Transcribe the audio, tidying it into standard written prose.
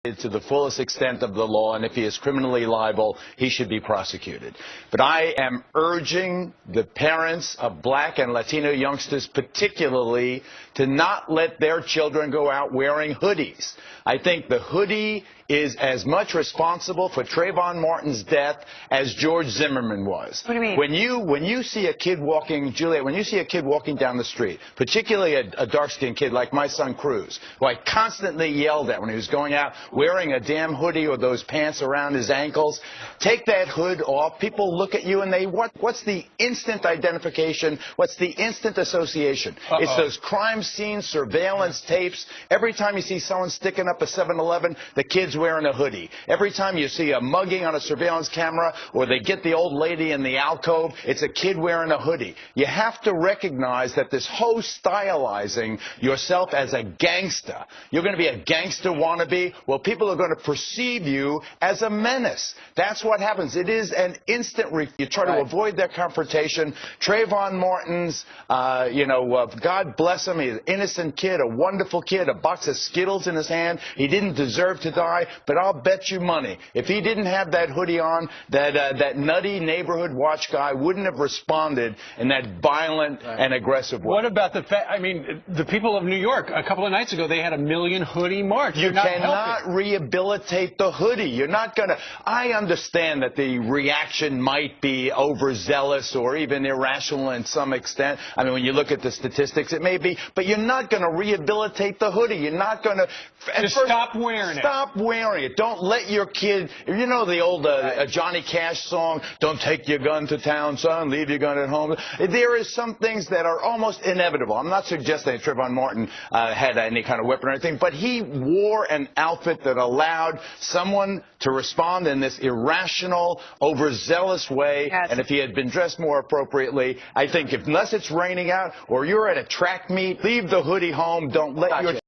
to the fullest extent of the law, and if he is criminally liable, he should be prosecuted. But I am urging the parents of black and Latino youngsters particularly to not let their children go out wearing hoodies. I think the hoodie is as much responsible for Trayvon Martin's death as George Zimmerman was. What do you mean? When you see a kid walking, Juliet, when you see a kid walking down the street, particularly a dark-skinned kid like my son Cruz, who I constantly yelled at when he was going out wearing a damn hoodie or those pants around his ankles, take that hood off. People look at you and they, what's the instant identification? What's the instant association? It's those crime scene surveillance tapes. Every time you see someone sticking up a 7-Eleven, the kid's wearing a hoodie. Every time you see a mugging on a surveillance camera or they get the old lady in the alcove, it's a kid wearing a hoodie. You have to recognize that this whole stylizing yourself as a gangster, you're going to be a gangster wannabe, well, people are going to perceive you as a menace. That's what happens. It is an instant you try to avoid that confrontation. Trayvon Martin's, God bless him, he's an innocent kid, a wonderful kid, a box of Skittles in his hand. He didn't deserve to die, but I'll bet you money, if he didn't have that hoodie on, that nutty neighborhood watch guy wouldn't have responded in that violent and aggressive way. What about the fact, I mean, the people of New York, a couple of nights ago, they had a million hoodie march. You cannot rehabilitate the hoodie. You're not going to. I understand that the reaction might be overzealous or even irrational in some extent. I mean, when you look at the statistics, it may be. But you're not going to rehabilitate the hoodie. You're not going to. Just stop wearing it. Stop wearing it. Don't let your kid. You know the old Johnny Cash song, "Don't take your gun to town, son. Leave your gun at home." There is some things that are almost inevitable. I'm not suggesting that Trayvon Martin had any kind of weapon or anything, but he wore an outfit that allowed someone to respond in this irrational, overzealous way. Yes. And if he had been dressed more appropriately, I think unless it's raining out or you're at a track meet, leave the hoodie home. Don't let your